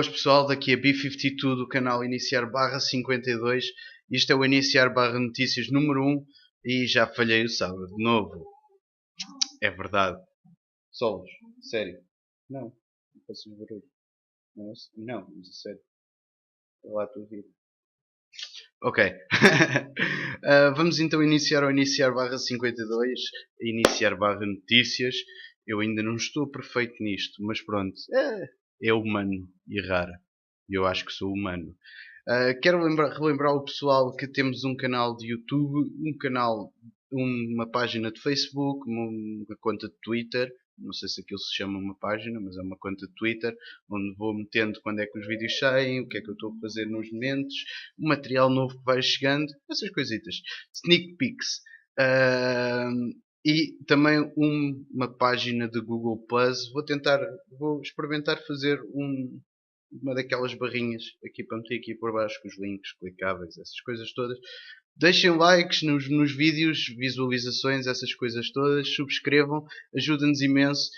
Boas pessoal, daqui a B52 do canal Iniciar barra 52. Isto é o Iniciar barra Notícias número 1 e já falhei o sábado de novo. É verdade. Solos, sério. Não, não faças barulho. Não, mas a sério. Olha lá a tua vida. Ok. Vamos então iniciar o Iniciar barra 52, Iniciar barra Notícias. Eu ainda não estou perfeito nisto, mas pronto. É humano errar. Eu acho que sou humano. Quero relembrar o pessoal que temos um canal de YouTube, um canal, uma página de Facebook, uma conta de Twitter. Não sei se aquilo se chama uma página, mas é uma conta de Twitter, onde vou metendo quando é que os vídeos saem, o que é que eu estou a fazer nos momentos, o material novo que vai chegando, essas coisitas. Sneak peeks. E também uma página de Google Plus. Vou experimentar fazer uma daquelas barrinhas aqui para meter aqui por baixo com os links clicáveis, essas coisas todas. Deixem likes nos vídeos, visualizações, essas coisas todas, subscrevam, ajuda-nos imenso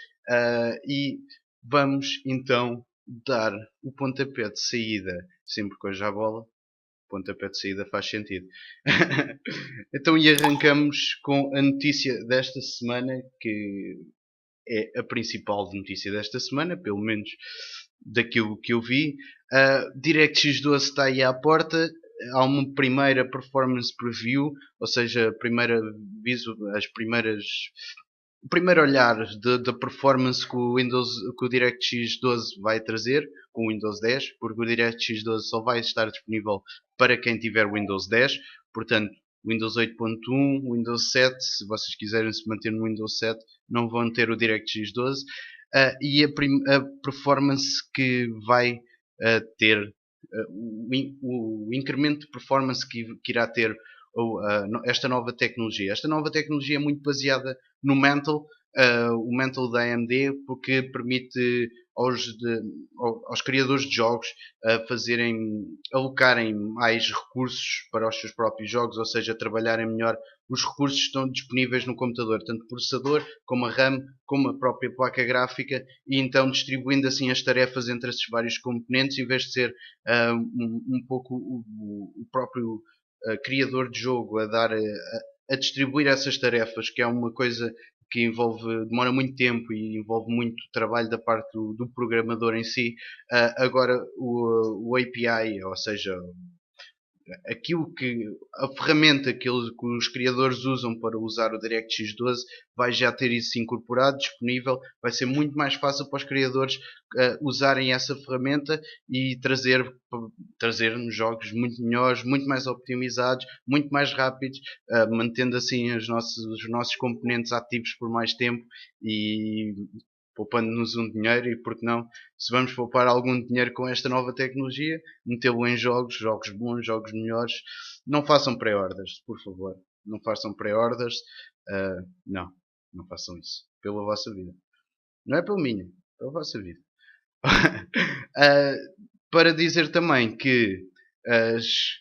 e vamos então dar o pontapé de saída, sempre que hoje há bola, pontapé de saída faz sentido. Então e arrancamos com a notícia desta semana, que é a principal notícia desta semana, pelo menos daquilo que eu vi. DirectX 12 está aí à porta. Há uma primeira performance preview, ou seja, o primeiro olhar da performance que que o DirectX 12 vai trazer com o Windows 10, porque o DirectX 12 só vai estar disponível para quem tiver Windows 10, portanto Windows 8.1, Windows 7, se vocês quiserem se manter no Windows 7, não vão ter o DirectX 12. E a performance que vai ter, o incremento de performance que irá ter esta nova tecnologia. Esta nova tecnologia é muito baseada no Mantle, o Mantle da AMD, porque permite aos criadores de jogos alocarem mais recursos para os seus próprios jogos, ou seja, trabalharem melhor os recursos que estão disponíveis no computador, tanto o processador, como a RAM, como a própria placa gráfica, e então distribuindo assim as tarefas entre esses vários componentes, em vez de ser um pouco o próprio criador de jogo a distribuir essas tarefas, que é uma coisa que demora muito tempo e envolve muito trabalho da parte do programador em si. Agora o API, ou seja, a ferramenta que os criadores usam para usar o DirectX 12 vai já ter isso incorporado, disponível. Vai ser muito mais fácil para os criadores usarem essa ferramenta e trazer-nos jogos muito melhores, muito mais optimizados, muito mais rápidos, mantendo assim os nossos componentes ativos por mais tempo e poupando-nos um dinheiro. E porque não, se vamos poupar algum dinheiro com esta nova tecnologia, metê-lo em jogos bons, jogos melhores. Não façam pré-orders, por favor. Não façam pré-orders. Não façam isso. Pela vossa vida. Não é pela minha, pela vossa vida. Para dizer também que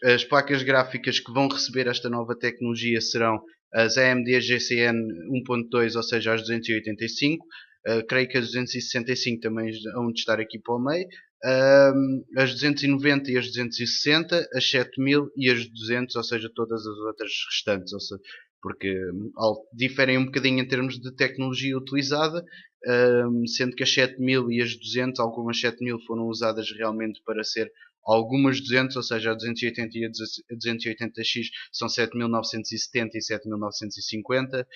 as placas gráficas que vão receber esta nova tecnologia serão as AMD GCN 1.2, ou seja, as 285. Creio que as 265 também vão de estar aqui para o meio. As 290 e as 260, as 7000 e as 200, ou seja, todas as outras restantes, ou seja, porque diferem um bocadinho em termos de tecnologia utilizada, sendo que as 7000 e as 200, algumas 7000 foram usadas realmente para ser algumas 200, ou seja, a 280 e a 280X são 7970 e 7950,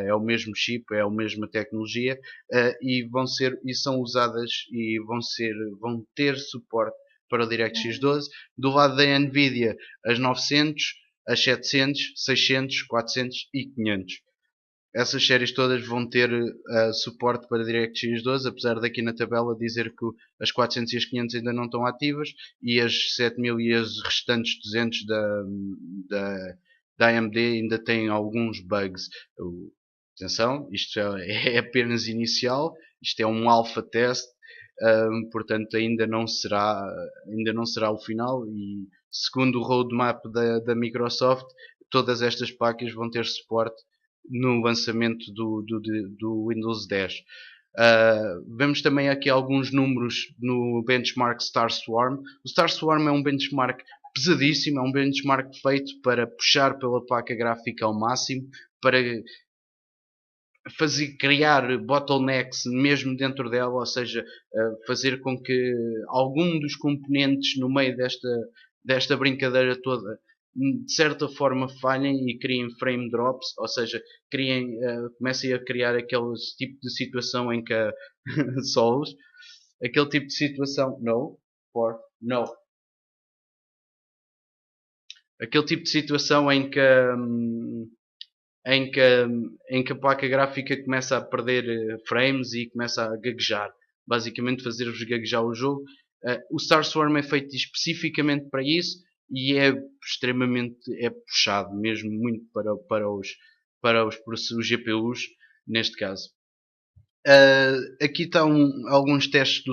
é o mesmo chip, é a mesma tecnologia, e são usadas e vão ter suporte para o DirectX 12. Do lado da Nvidia, as 900, as 700, 600, 400 e 500. Essas séries todas vão ter suporte para DirectX 12, apesar daqui na tabela dizer que as 400 e as 500 ainda não estão ativas, e as 7000 e as restantes 200 da AMD ainda têm alguns bugs. Atenção, isto é apenas inicial, isto é um alpha test, portanto ainda não será o final, e segundo o roadmap da Microsoft, todas estas placas vão ter suporte no lançamento do Windows 10. Vemos também aqui alguns números no benchmark Starswarm. O Starswarm é um benchmark pesadíssimo, é um benchmark feito para puxar pela placa gráfica ao máximo, para criar bottlenecks mesmo dentro dela, ou seja, fazer com que algum dos componentes no meio desta brincadeira toda de certa forma falhem e criem frame drops, ou seja, comecem a criar aquele tipo de situação em que solos, aquele tipo de situação, no, aquele tipo de situação em que, em que a placa gráfica começa a perder frames e começa a gaguejar. Basicamente fazer-vos gaguejar o jogo. O Starswarm é feito especificamente para isso e é extremamente puxado mesmo muito para os GPUs neste caso. Aqui estão alguns testes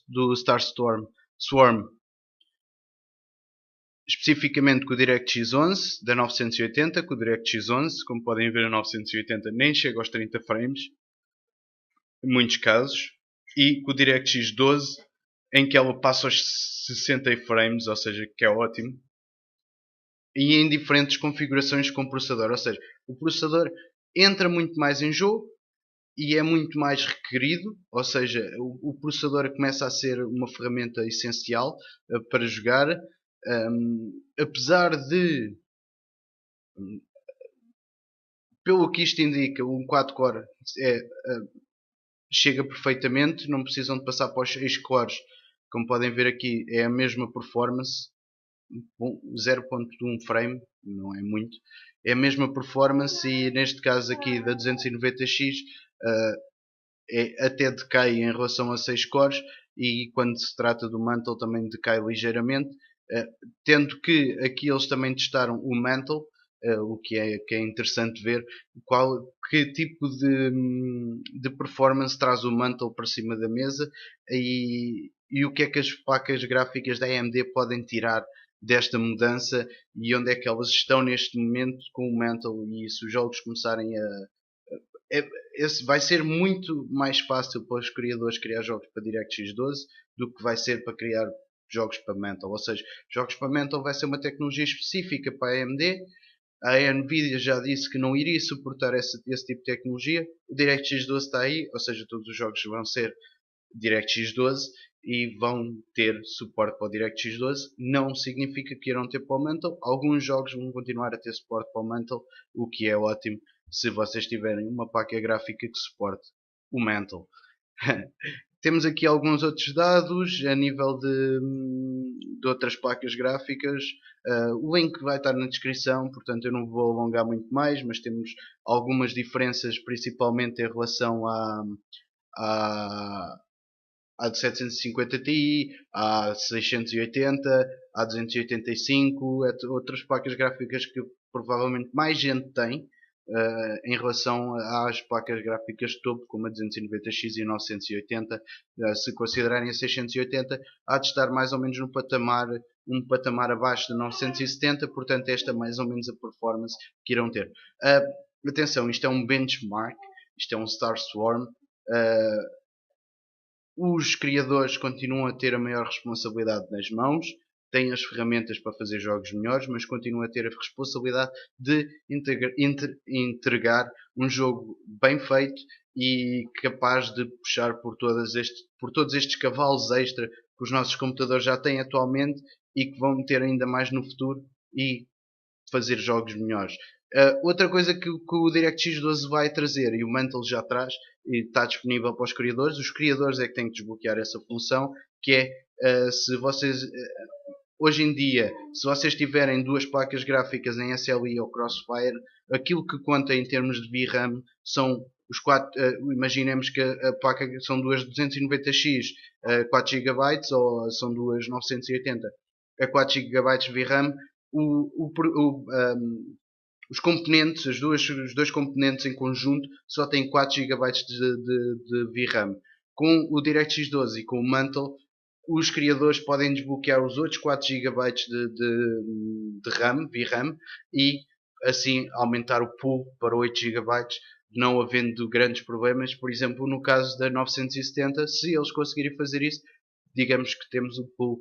do Starstorm Swarm, especificamente com o DirectX 11 da 980, com o DirectX 11, como podem ver a 980 nem chega aos 30 frames, em muitos casos, e com o DirectX 12 em que ela passa aos 60 frames, ou seja, que é ótimo, e em diferentes configurações com o processador, ou seja, o processador entra muito mais em jogo e é muito mais requerido, ou seja, o processador começa a ser uma ferramenta essencial para jogar, apesar de, pelo que isto indica, um 4-core chega perfeitamente, não precisam de passar para os 6 cores, como podem ver aqui é a mesma performance, 0.1 frame, não é muito, é a mesma performance e neste caso aqui da 290X até decai em relação a 6 cores e quando se trata do Mantle também decai ligeiramente, tendo que aqui eles também testaram o Mantle, o que é interessante ver que tipo de performance traz o Mantle para cima da mesa e o que é que as placas gráficas da AMD podem tirar desta mudança e onde é que elas estão neste momento com o Mantle, e se os jogos começarem vai ser muito mais fácil para os criadores criar jogos para DirectX 12 do que vai ser para criar jogos para Mantle. Ou seja, jogos para Mantle vai ser uma tecnologia específica para a AMD. A Nvidia já disse que não iria suportar esse tipo de tecnologia. O DirectX 12 está aí, ou seja, todos os jogos vão ser DirectX 12 e vão ter suporte para o DirectX 12. Não significa que irão ter para o Mantle. Alguns jogos vão continuar a ter suporte para o Mantle, o que é ótimo se vocês tiverem uma placa gráfica que suporte o Mantle. Temos aqui alguns outros dados a nível de outras placas gráficas. O link vai estar na descrição, portanto eu não vou alongar muito mais, mas temos algumas diferenças, principalmente em relação à de 750 Ti, à 680, à 285, outras placas gráficas que provavelmente mais gente tem em relação às placas gráficas de topo, como a 290X e a 980. Se considerarem a 680, há de estar mais ou menos no um patamar abaixo de 970, portanto esta é mais ou menos a performance que irão ter. Atenção, isto é um benchmark, isto é um Starswarm. Os criadores continuam a ter a maior responsabilidade nas mãos, têm as ferramentas para fazer jogos melhores, mas continuam a ter a responsabilidade de entregar um jogo bem feito e capaz de puxar por todos estes cavalos extra que os nossos computadores já têm atualmente e que vão ter ainda mais no futuro e fazer jogos melhores. Outra coisa que o DirectX 12 vai trazer, e o Mantle já traz, e está disponível para os criadores é que têm que desbloquear essa função, que é, se vocês, hoje em dia, se vocês tiverem duas placas gráficas em SLI ou Crossfire, aquilo que conta em termos de VRAM são os 4, imaginemos que a placa são duas 290X, 4 GB, ou são duas 980 a 4 GB de VRAM, os componentes, os dois componentes em conjunto só têm 4 GB de VRAM. Com o DirectX 12 e com o Mantle, os criadores podem desbloquear os outros 4 GB de RAM, VRAM, e assim aumentar o pool para 8 GB não havendo grandes problemas. Por exemplo, no caso da 970, se eles conseguirem fazer isso, digamos que temos o pool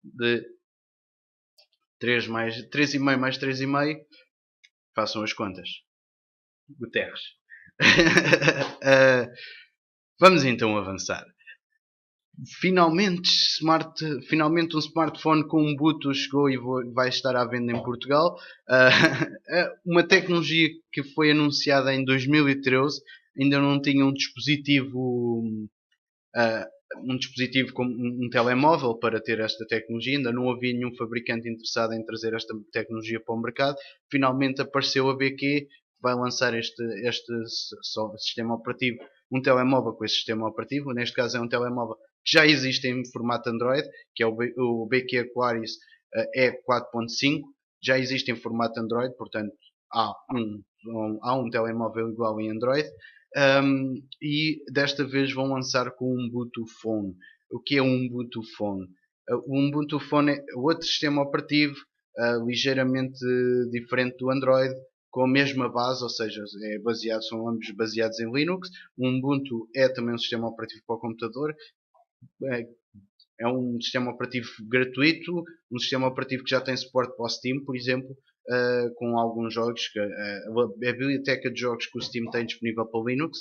de 3,5 mais 3,5, façam as contas. Guterres. Vamos então avançar. Finalmente um smartphone com um Bluetooth chegou e vai estar à venda em Portugal. Uma tecnologia que foi anunciada em 2013, ainda não tinha um dispositivo como um telemóvel para ter esta tecnologia, ainda não havia nenhum fabricante interessado em trazer esta tecnologia para o mercado. Finalmente apareceu a BQ, que vai lançar este sistema operativo, um telemóvel com esse sistema operativo. Neste caso é um telemóvel que já existe em formato Android, que é o BQ Aquarius E4.5, já existe em formato Android, portanto há um telemóvel igual em Android. E desta vez vão lançar com um Ubuntu Phone. O que é um Ubuntu Phone? O Ubuntu Phone é outro sistema operativo ligeiramente diferente do Android, com a mesma base, ou seja, são ambos baseados em Linux. O Ubuntu é também um sistema operativo para o computador. É um sistema operativo gratuito, um sistema operativo que já tem suporte para o Steam, por exemplo, com alguns jogos, a biblioteca de jogos que o Steam tem disponível para Linux,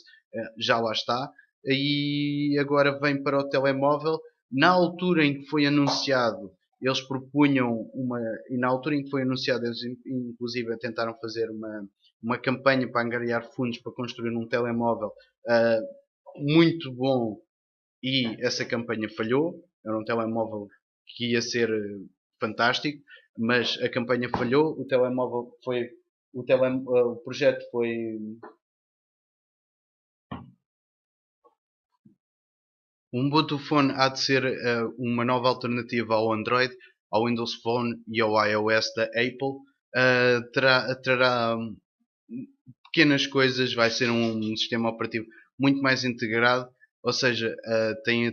já lá está, e agora vem para o telemóvel. Na altura em que foi anunciado, eles propunham e na altura em que foi anunciado, eles inclusive tentaram fazer uma campanha para angariar fundos para construir um telemóvel muito bom, e essa campanha falhou. Era um telemóvel que ia ser fantástico, mas a campanha falhou. O projeto foi o Ubuntu Phone há de ser uma nova alternativa ao Android, ao Windows Phone e ao iOS da Apple. Trará pequenas coisas, vai ser um sistema operativo muito mais integrado, ou seja, tem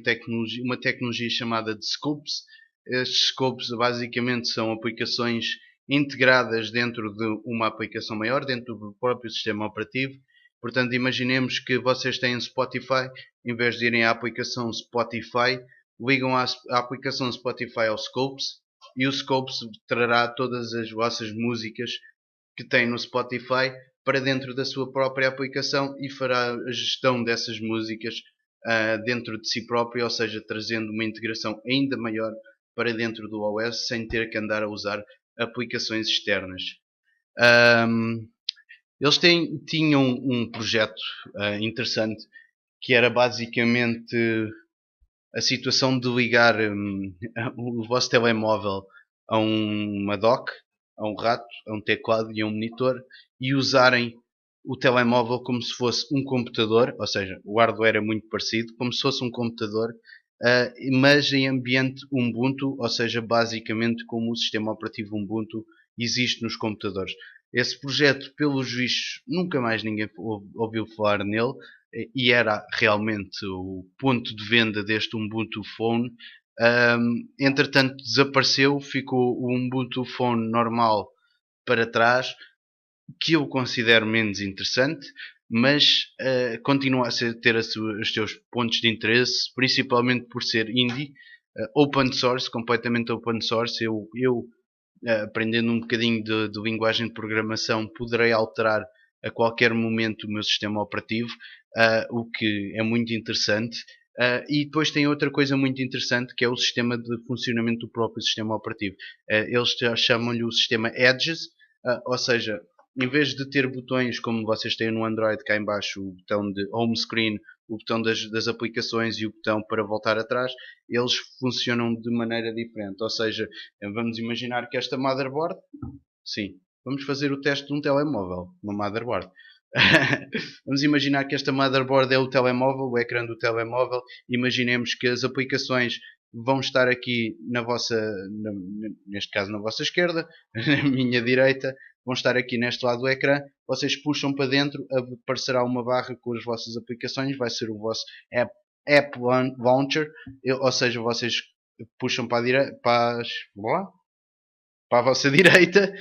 uma tecnologia chamada de Scopes. Estes Scopes basicamente são aplicações integradas dentro de uma aplicação maior, dentro do próprio sistema operativo. Portanto, imaginemos que vocês têm Spotify, em vez de irem à aplicação Spotify, ligam a aplicação Spotify ao Scopes, e o Scopes trará todas as vossas músicas que têm no Spotify para dentro da sua própria aplicação e fará a gestão dessas músicas dentro de si próprio, ou seja, trazendo uma integração ainda maior para dentro do OS, sem ter que andar a usar aplicações externas. Eles tinham um projeto interessante, que era basicamente a situação de ligar o vosso telemóvel a uma dock, a um rato, a um teclado e a um monitor, e usarem o telemóvel como se fosse um computador, ou seja, o hardware é muito parecido, como se fosse um computador, mas em ambiente Ubuntu, ou seja, basicamente como o sistema operativo Ubuntu existe nos computadores. Esse projeto, pelos vistos, nunca mais ninguém ouviu falar nele, e era realmente o ponto de venda deste Ubuntu Phone. Entretanto desapareceu, ficou o Ubuntu Phone normal para trás, que eu considero menos interessante, mas continua a ter os seus pontos de interesse, principalmente por ser indie, open source, completamente open source. Eu aprendendo um bocadinho de linguagem de programação, poderei alterar a qualquer momento o meu sistema operativo, o que é muito interessante. E depois tem outra coisa muito interessante, que é o sistema de funcionamento do próprio sistema operativo. Eles chamam-lhe o sistema Edges, ou seja, em vez de ter botões como vocês têm no Android cá em baixo, o botão de home screen, o botão das aplicações e o botão para voltar atrás, eles funcionam de maneira diferente. Ou seja, vamos imaginar que esta motherboard, sim, vamos fazer o teste de um telemóvel, uma motherboard. Vamos imaginar que esta motherboard é o telemóvel, o ecrã do telemóvel. Imaginemos que as aplicações vão estar aqui neste caso na vossa esquerda, na minha direita, vão estar aqui neste lado do ecrã. Vocês puxam para dentro, aparecerá uma barra com as vossas aplicações, vai ser o vosso App Launcher, ou seja, vocês puxam para a direita, para a vossa direita,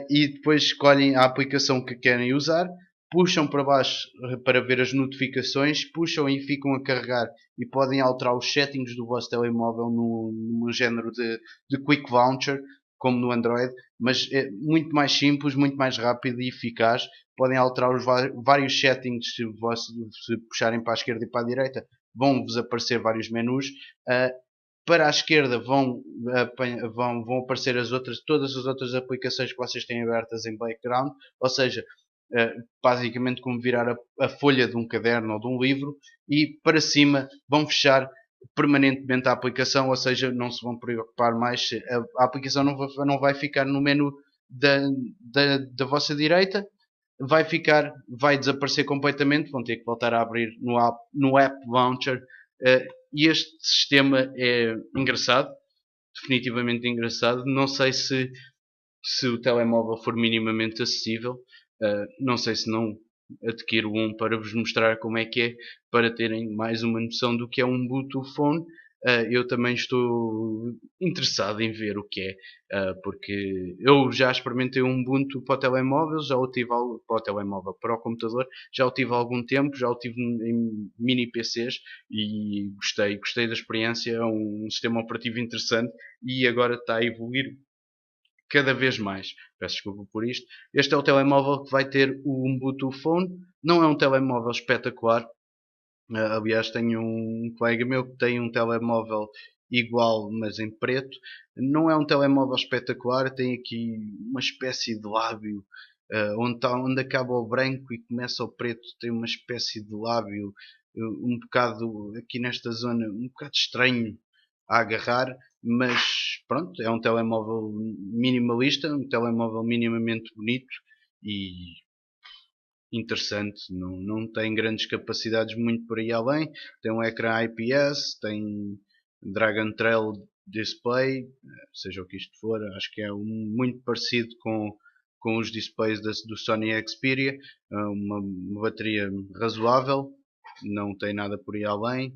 e depois escolhem a aplicação que querem usar. puxam para baixo para ver as notificações, puxam e ficam a carregar e podem alterar os settings do vosso telemóvel num género de Quick Launcher, como no Android, mas é muito mais simples, muito mais rápido e eficaz. Podem alterar os vários settings se puxarem para a esquerda e para a direita, vão-vos aparecer vários menus. Para a esquerda vão aparecer todas as outras aplicações que vocês têm abertas em background, ou seja, basicamente como virar a folha de um caderno ou de um livro, e para cima vão fechar permanentemente a aplicação, ou seja, não se vão preocupar mais, a aplicação não vai ficar no menu da vossa direita, vai desaparecer completamente, vão ter que voltar a abrir no App Launcher. E este sistema é engraçado, definitivamente engraçado. Não sei se o telemóvel for minimamente acessível, não sei se não adquiro um para vos mostrar como é que é, para terem mais uma noção do que é um Bluetooth Phone. Eu também estou interessado em ver o que é, porque eu já experimentei um Ubuntu para o telemóvel, já o tive para o telemóvel, para o computador, já o tive há algum tempo, já o tive em mini PCs e gostei da experiência. É um sistema operativo interessante e agora está a evoluir cada vez mais. Peço desculpa por isto. Este é o telemóvel que vai ter o Ubuntu Phone. Não é um telemóvel espetacular. Aliás, tenho um colega meu que tem um telemóvel igual, mas em preto. Não é um telemóvel espetacular. Tem aqui uma espécie de lábio. Onde acaba o branco e começa o preto, tem uma espécie de lábio um bocado aqui nesta zona, um bocado estranho a agarrar, mas pronto, é um telemóvel minimalista, um telemóvel minimamente bonito e interessante, não tem grandes capacidades muito por aí além, tem um ecrã IPS, tem Dragon Trail Display, seja o que isto for, acho que é muito parecido com os displays do Sony Xperia, uma bateria razoável, não tem nada por aí além,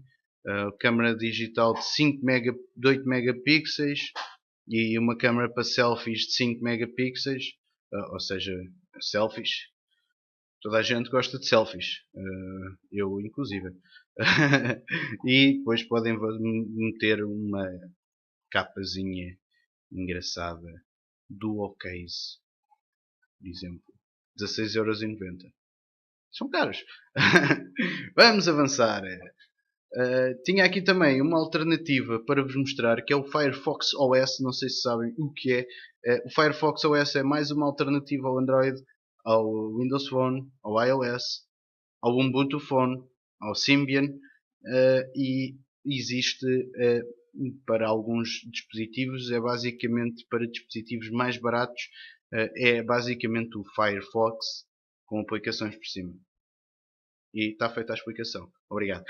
câmera digital de 8 megapixels e uma câmera para selfies de 5 megapixels, ou seja, selfies. Toda a gente gosta de selfies, eu inclusive. E depois podem meter uma capazinha engraçada Dual Case, por exemplo, 16,90€. São caros. Vamos avançar. Tinha aqui também uma alternativa para vos mostrar, que é o Firefox OS. Não sei se sabem o que é. O Firefox OS é mais uma alternativa ao Android, ao Windows Phone, ao iOS, ao Ubuntu Phone, ao Symbian, e existe para alguns dispositivos, é basicamente para dispositivos mais baratos, é basicamente o Firefox com aplicações por cima. E está feita a explicação. Obrigado.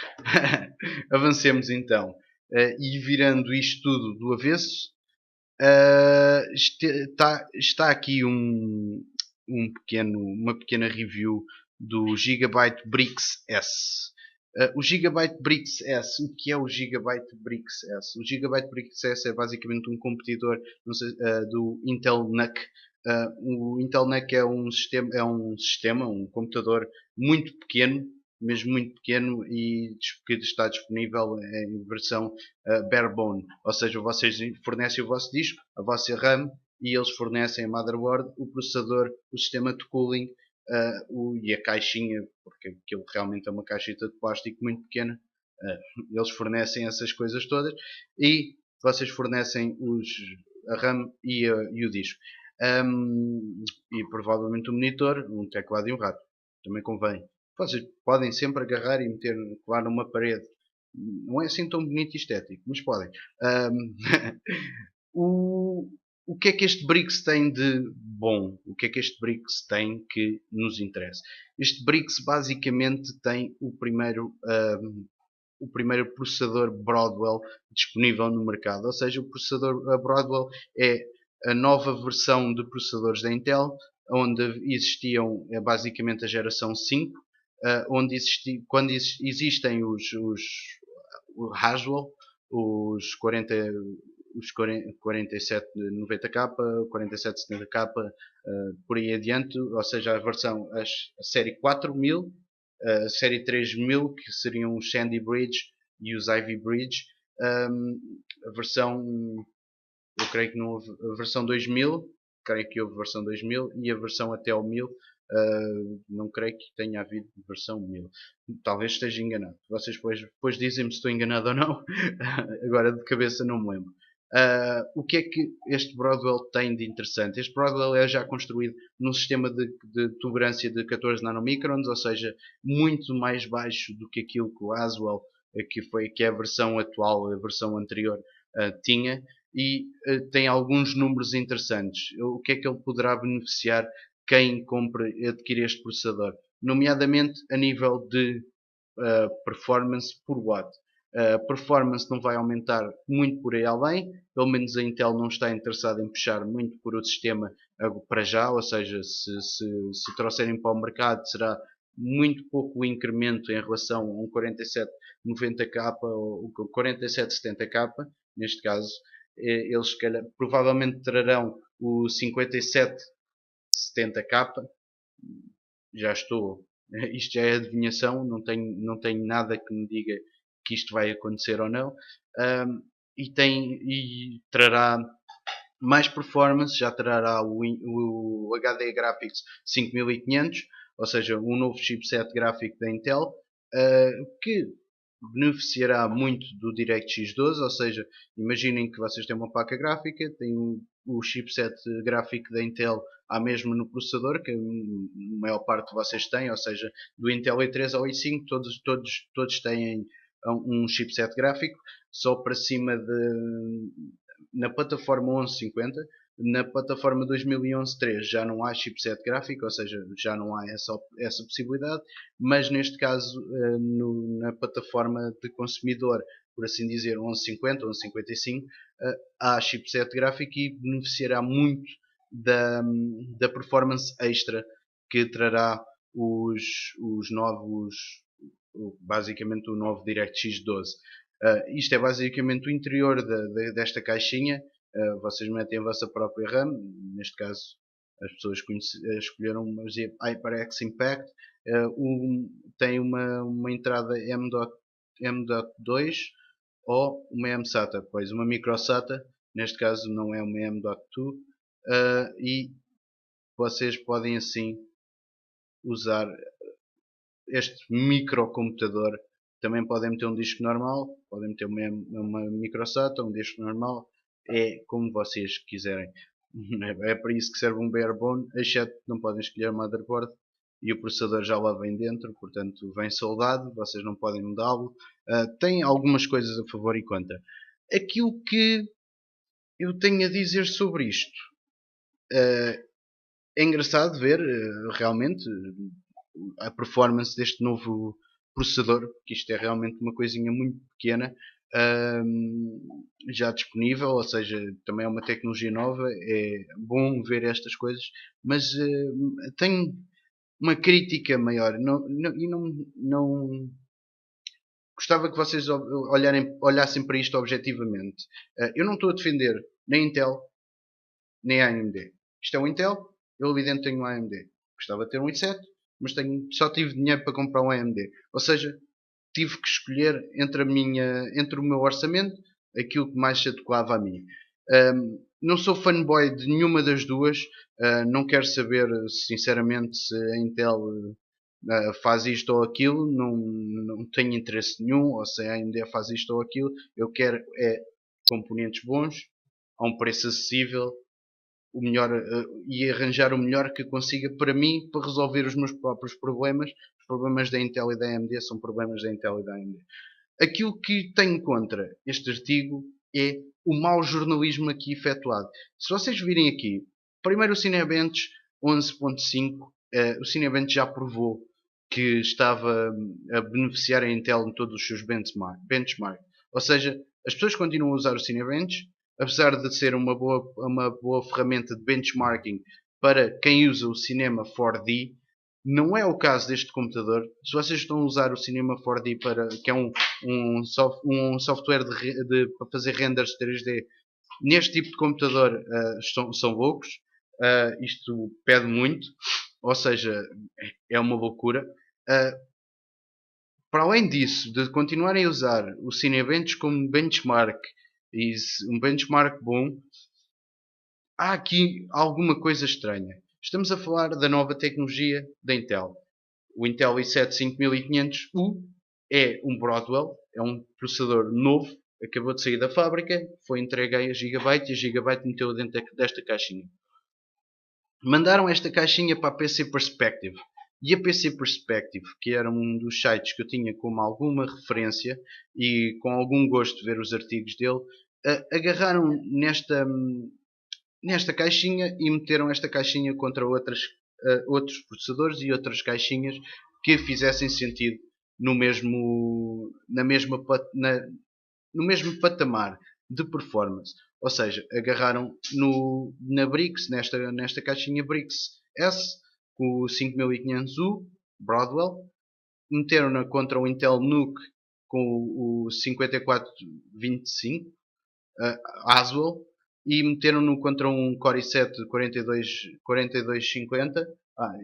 Avancemos então. E virando isto tudo do avesso, está aqui uma pequena review do Gigabyte Brix S. O Gigabyte Brix S, o que é o Gigabyte Brix S? O Gigabyte Brix S é basicamente um competidor, não sei, do Intel NUC. O Intel NUC é um sistema, um computador muito pequeno, mesmo muito pequeno, e que está disponível em versão barebone, ou seja, vocês fornecem o vosso disco, a vossa RAM, e eles fornecem a motherboard, o processador, o sistema de cooling e a caixinha, porque aquilo realmente é uma caixita de plástico muito pequena. Eles fornecem essas coisas todas e vocês fornecem a RAM e o disco. E provavelmente um monitor, um teclado e um rato. Também convém. Vocês podem sempre agarrar e meter lá numa parede. Não é assim tão bonito e estético, mas podem. O que é que este BRICS tem de bom? O que é que este BRICS tem que nos interessa? Este BRICS basicamente tem o primeiro processador Broadwell disponível no mercado. Ou seja, o processador Broadwell é a nova versão de processadores da Intel, onde existiam basicamente a geração 5, quando existem os Haswell, os 40 os 4790K, 4770K, por aí adiante, ou seja, a série 4000, a série 3000, que seriam os Sandy Bridge e os Ivy Bridge, a versão, eu creio que não houve, a versão 2000, creio que houve versão 2000, e a versão até ao 1000, não creio que tenha havido versão 1000. Talvez esteja enganado. Vocês depois dizem-me se estou enganado ou não. Agora de cabeça não me lembro. O que é que este Broadwell tem de interessante? Este Broadwell é já construído num sistema de tolerância de 14 nanomicrons, ou seja, muito mais baixo do que aquilo que o Haswell, que é a versão atual, a versão anterior, tinha, e tem alguns números interessantes. O que é que ele poderá beneficiar quem compre e adquire este processador? Nomeadamente a nível de performance por watt. A performance não vai aumentar muito por aí além, pelo menos a Intel não está interessada em puxar muito por o sistema para já, ou seja, se trouxerem para o mercado será muito pouco o incremento em relação a um 4790K ou 4770K, neste caso. Eles provavelmente trarão o 5770K, já estou, isto já é adivinhação, não tenho nada que me diga que isto vai acontecer ou não, e trará mais performance, já trará o HD Graphics 5500, ou seja, um novo chipset gráfico da Intel, que beneficiará muito do DirectX 12, ou seja, imaginem que vocês têm uma placa gráfica, têm o chipset gráfico da Intel há mesmo no processador, que a maior parte de vocês têm, ou seja, do Intel i3 ao i5, todos têm um chipset gráfico, só para cima na plataforma 1150, na plataforma 2011-3 já não há chipset gráfico, ou seja, já não há essa possibilidade, mas neste caso na plataforma de consumidor, por assim dizer, 1150, 1155, há chipset gráfico e beneficiará muito da performance extra que trará os novos, basicamente o novo DirectX 12. Isto é basicamente o interior desta caixinha. Vocês metem a vossa própria RAM, neste caso as pessoas escolheram uma HyperX Impact, tem uma entrada M.2 ou uma M-SATA, pois uma microSATA, neste caso não é uma M.2, e vocês podem assim usar este microcomputador. Também podem meter um disco normal, podem meter uma microSATA, um disco normal, é como vocês quiserem. É para isso que serve um barebone, exceto que não podem escolher motherboard e o processador já lá vem dentro, portanto vem soldado, vocês não podem mudá-lo. Tem algumas coisas a favor e contra. Aquilo que eu tenho a dizer sobre isto, é engraçado ver realmente a performance deste novo processador, que isto é realmente uma coisinha muito pequena, já disponível, ou seja, também é uma tecnologia nova, é bom ver estas coisas, mas tenho uma crítica maior, não gostava que vocês olhassem para isto objetivamente. Eu não estou a defender nem Intel, nem a AMD. Isto é um Intel, eu ali dentro tenho um AMD. Gostava de ter um i7, mas só tive dinheiro para comprar um AMD. Ou seja, tive que escolher entre o meu orçamento aquilo que mais se adequava a mim. Não sou fanboy de nenhuma das duas. Não quero saber, sinceramente, se a Intel faz isto ou aquilo. Não tenho interesse nenhum. Ou se a AMD faz isto ou aquilo. Eu quero componentes bons, a um preço acessível, o melhor, e arranjar o melhor que consiga para mim, para resolver os meus próprios problemas. Os problemas da Intel e da AMD são problemas da Intel e da AMD. Aquilo que tenho contra este artigo é o mau jornalismo aqui efetuado. Se vocês virem aqui, primeiro o Cinebench 11.5, o Cinebench já provou que estava a beneficiar a Intel em todos os seus benchmark. Ou seja, as pessoas continuam a usar o Cinebench, apesar de ser uma boa ferramenta de benchmarking para quem usa o cinema 4D. Não é o caso deste computador. Se vocês estão a usar o Cinema 4D que é um software para fazer renders 3D Neste tipo de computador são loucos. Isto pede muito, ou seja, é uma loucura. Para além disso, de continuarem a usar o Cinebench como benchmark, e um benchmark bom, há aqui alguma coisa estranha. Estamos a falar da nova tecnologia da Intel. O Intel i7 5500U é um Broadwell, é um processador novo, acabou de sair da fábrica, foi entregue a Gigabyte e a Gigabyte meteu dentro desta caixinha. Mandaram esta caixinha para a PC Perspective. E a PC Perspective, que era um dos sites que eu tinha como alguma referência e com algum gosto de ver os artigos dele, agarraram nesta caixinha e meteram esta caixinha contra outros processadores e outras caixinhas que fizessem sentido no mesmo patamar de performance. Ou seja, agarraram na BRICS, nesta caixinha BRICS S, com o 5500U, Broadwell, meteram-na contra o Intel NUC com o 5425, Haswell, e meteram-no contra um Core i7 4250.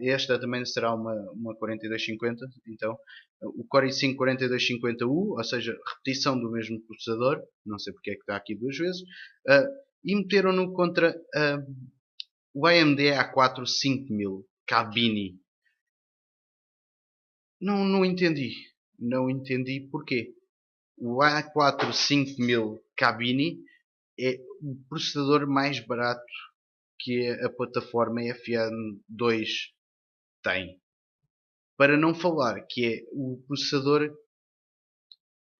Esta também será uma 4250, então o Core i5 4250U, ou seja, repetição do mesmo processador, não sei porque é que está aqui duas vezes, e meteram-no contra o AMD A4 5000 Kabini. Não entendi. Não entendi porquê. O A4 5000 Kabini é o processador mais barato que a plataforma FM2 tem. Para não falar que é o processador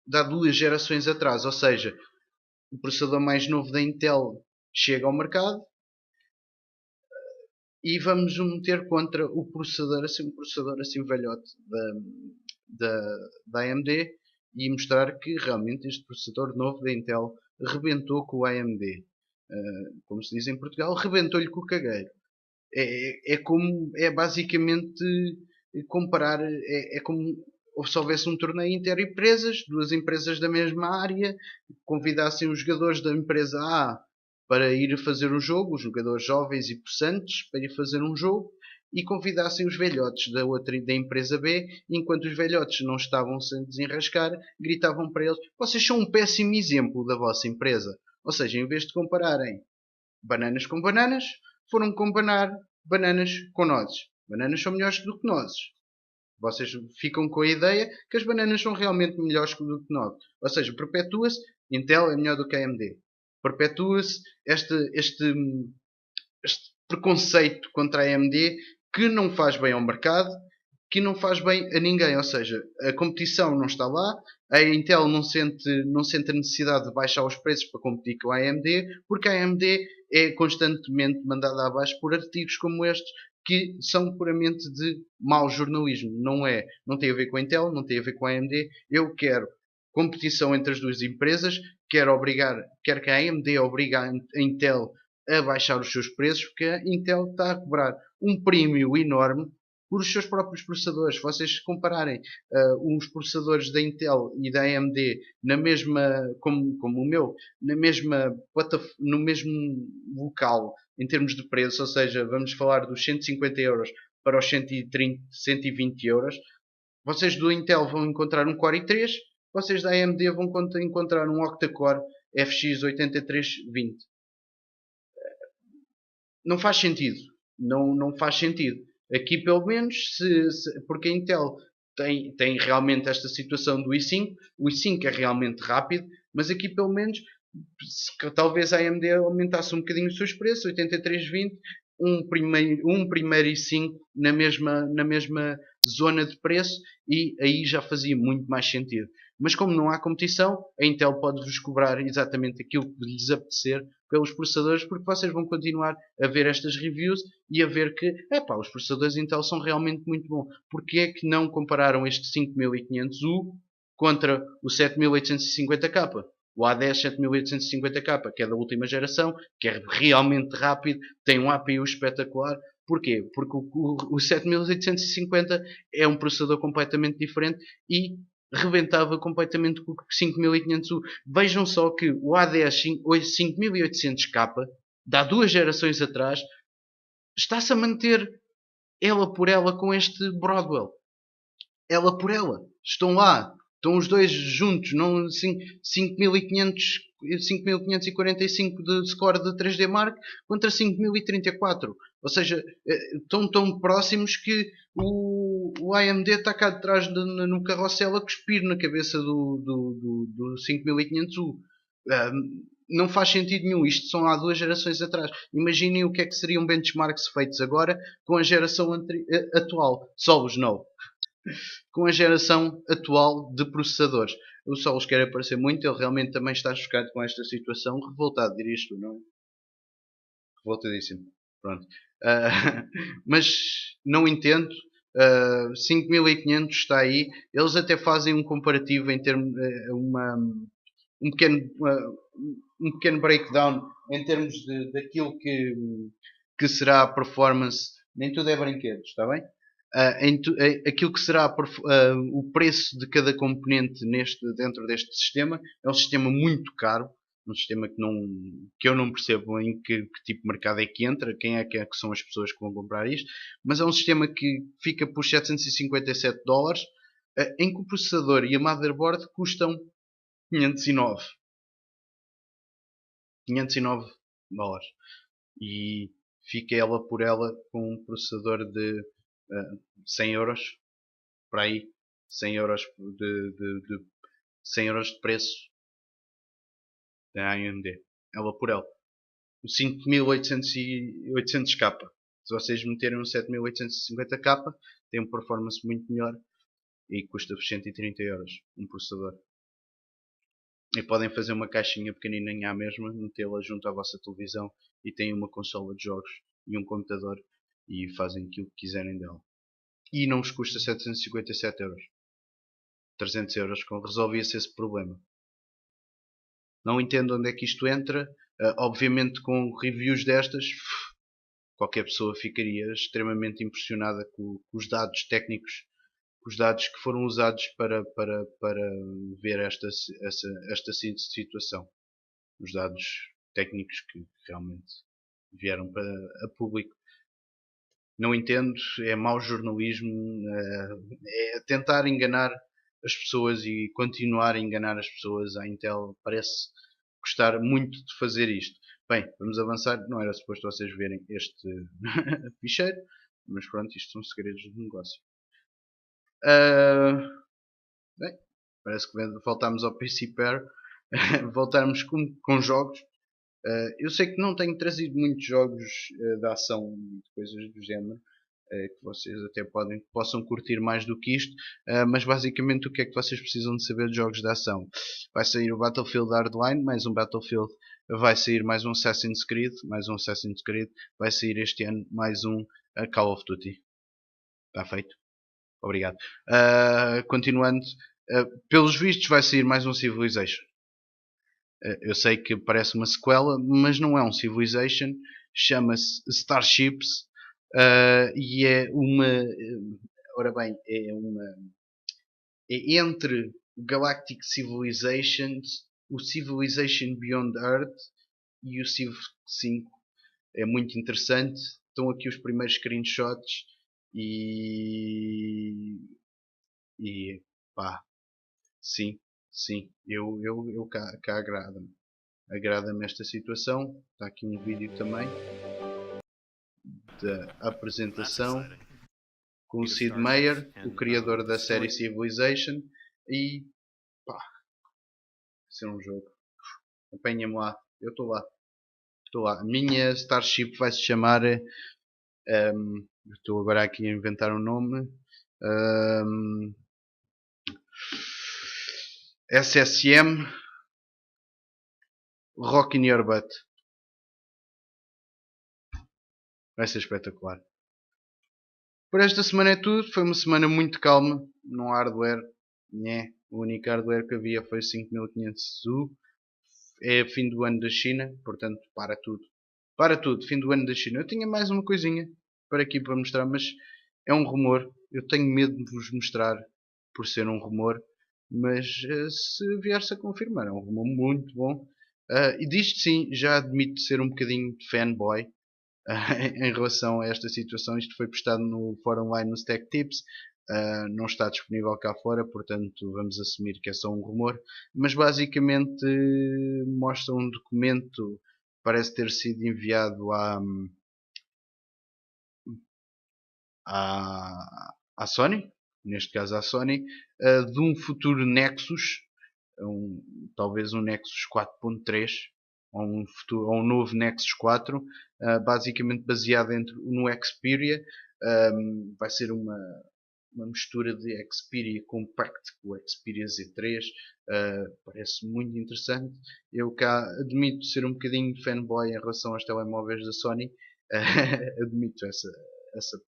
de há 2 gerações atrás, ou seja, o processador mais novo da Intel chega ao mercado e vamos meter contra o processador, um processador assim velhote da AMD e mostrar que realmente este processador novo da Intel rebentou com o AMD. Como se diz em Portugal, rebentou-lhe com o cagueiro. É basicamente comparar, é como se houvesse um torneio interempresas, duas empresas da mesma área, convidassem os jogadores da empresa A para ir fazer um jogo, os jogadores jovens e possantes para ir fazer um jogo, e convidassem os velhotes da empresa B, enquanto os velhotes não estavam sem desenrascar, gritavam para eles: vocês são um péssimo exemplo da vossa empresa. Ou seja, em vez de compararem bananas com bananas, foram comparar bananas com nozes. Bananas são melhores do que nozes. Vocês ficam com a ideia que as bananas são realmente melhores do que nozes. Ou seja, perpetua-se, Intel é melhor do que a AMD. Perpetua-se este preconceito contra a AMD que não faz bem ao mercado, que não faz bem a ninguém. Ou seja, a competição não está lá, a Intel não sente a necessidade de baixar os preços para competir com a AMD, porque a AMD é constantemente mandada abaixo por artigos como estes, que são puramente de mau jornalismo. Não tem a ver com a Intel, não tem a ver com a AMD. Eu quero competição entre as duas empresas, quero que a AMD obrigue a Intel a baixar os seus preços, porque a Intel está a cobrar um prémio enorme por os seus próprios processadores. Se vocês compararem os processadores da Intel e da AMD na mesma, como o meu, no mesmo local em termos de preço, ou seja, vamos falar dos 150 euros para os 130, 120 euros, vocês do Intel vão encontrar um Core i3, vocês da AMD vão encontrar um octa-core FX 8320. Não faz sentido. Não faz sentido. Aqui pelo menos, porque a Intel tem realmente esta situação do i5, o i5 é realmente rápido, mas aqui pelo menos talvez a AMD aumentasse um bocadinho os seus preços, 83,20, um primeiro i5 na mesma zona de preço, e aí já fazia muito mais sentido. Mas como não há competição, a Intel pode-vos cobrar exatamente aquilo que lhes apetecer pelos processadores, porque vocês vão continuar a ver estas reviews e a ver que os processadores Intel são realmente muito bons. Porque é que não compararam este 5500U contra o 7850K? O A10 7850K, que é da última geração, que é realmente rápido, tem um APU espetacular. Porquê? Porque o 7850 é um processador completamente diferente e rebentava completamente com o 5500U. Vejam só que o ADS 5800K, de há 2 gerações atrás, está-se a manter ela por ela com este Broadwell. Ela por ela. Estão lá. Estão os dois juntos. Não 5500, 5545 de score de 3D Mark contra 5034. Ou seja, estão tão próximos que o AMD está cá de trás no carrossel a cuspir na cabeça do 5500U. Não faz sentido nenhum. Isto são há 2 gerações atrás. Imaginem o que é que seriam benchmarks feitos agora com a geração atual. Solos, não. Com a geração atual de processadores. O Solos quer aparecer muito, ele realmente também está chocado com esta situação, revoltado, dirias tu, não é? Revoltadíssimo. Pronto. Mas não entendo. 5500 está aí. Eles até fazem um comparativo em termos um pequeno breakdown em termos daquilo que será a performance. Nem tudo é brinquedos, está bem? Aquilo que será o preço de cada componente dentro deste sistema é um sistema muito caro, um sistema que eu não percebo em que tipo de mercado é que entra, quem é que são as pessoas que vão comprar isto, mas é um sistema que fica por $757, em que o processador e a motherboard custam 509. 509 dólares. E fica ela por ela com um processador de 100 euros, para aí, 100 euros de 100 euros de preço da AMD, ela por ela. O 5800K, se vocês meterem um 7850K, tem uma performance muito melhor e custa-vos 130 euros um processador. E podem fazer uma caixinha pequenininha à mesma, metê-la junto à vossa televisão e têm uma consola de jogos e um computador e fazem aquilo que quiserem dela. E não vos custa 757 euros. 300 euros resolvia-se esse problema. Não entendo onde é que isto entra. Obviamente com reviews destas, qualquer pessoa ficaria extremamente impressionada com os dados técnicos, com os dados que foram usados para ver esta situação. Os dados técnicos que realmente vieram a público. Não entendo, é mau jornalismo, é tentar enganar as pessoas e continuar a enganar as pessoas. A Intel parece gostar muito de fazer isto. Bem, vamos avançar. Não era suposto vocês verem este ficheiro, mas pronto, isto são segredos de negócio. Bem, parece que voltámos ao PC Pair. Voltarmos com jogos. Eu sei que não tenho trazido muitos jogos de ação e coisas do género, que vocês até possam curtir mais do que isto, mas basicamente o que é que vocês precisam de saber de jogos de ação? Vai sair o Battlefield Hardline, mais um Battlefield, vai sair mais um Assassin's Creed, vai sair este ano mais um Call of Duty. Está feito? Obrigado. Continuando, pelos vistos vai sair mais um Civilization. Eu sei que parece uma sequela, mas não é um Civilization, chama-se Starships e é uma. Ora bem, é entre o Galactic Civilizations, o Civilization Beyond Earth e o Civ 5. É muito interessante. Estão aqui os primeiros screenshots e pá, sim, eu cá agrada-me esta situação. Está aqui um vídeo também da apresentação com o Sid Meier, o criador da série Civilization, e pá, vai ser um jogo. Apanha-me lá, eu estou lá. A minha Starship vai se chamar. Estou agora aqui a inventar um nome. SSM Rock in Your Butt. Vai ser espetacular. Por esta semana é tudo. Foi uma semana muito calma no hardware. O único hardware que havia foi 5500U. É fim do ano da China, portanto para tudo. Fim do ano da China. Eu tinha mais uma coisinha para aqui para mostrar, mas é um rumor. Eu tenho medo de vos mostrar por ser um rumor. mas se vier-se a confirmar, é um rumor muito bom. E disto sim, já admito ser um bocadinho de fanboy em relação a esta situação. Isto foi postado no fórum online no Stack Tips. Não está disponível cá fora, portanto vamos assumir que é só um rumor, mas basicamente mostra um documento, parece ter sido enviado à Sony, neste caso à Sony, de um futuro Nexus, talvez um Nexus 4.3, ou um novo Nexus 4, basicamente baseado no Xperia. Vai ser uma mistura de Xperia Compact com o Xperia Z3. Parece muito interessante. Eu cá admito ser um bocadinho de fanboy em relação aos telemóveis da Sony. Admito essa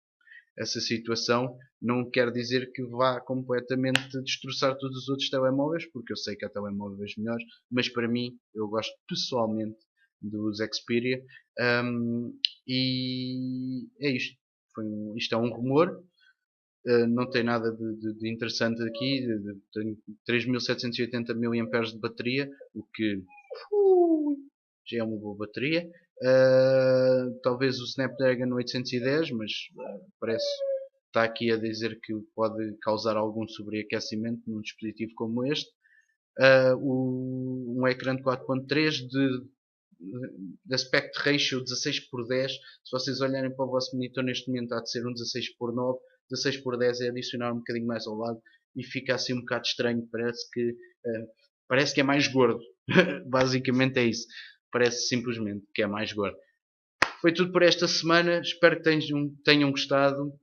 essa situação. Não quer dizer que vá completamente destroçar todos os outros telemóveis, porque eu sei que há telemóveis melhores, mas para mim, eu gosto pessoalmente dos Xperia. E é isto. Isto é um rumor. Não tem nada de interessante aqui. Tenho 3780 mAh de bateria, o que já é uma boa bateria. Talvez o Snapdragon 810, mas parece está aqui a dizer que pode causar algum sobreaquecimento num dispositivo como este. Um ecrã de 4.3 de aspect ratio 16:10. Se vocês olharem para o vosso monitor neste momento, há de ser um 16:9. 16:10 é adicionar um bocadinho mais ao lado e fica assim um bocado estranho. Parece que é mais gordo. Basicamente é isso. Parece simplesmente que é mais gordo. Foi tudo por esta semana. Espero que tenham gostado.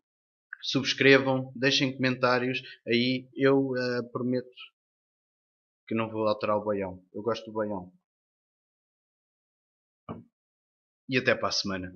Subscrevam, deixem comentários. Aí eu prometo que não vou alterar o baião. Eu gosto do baião. E até para a semana.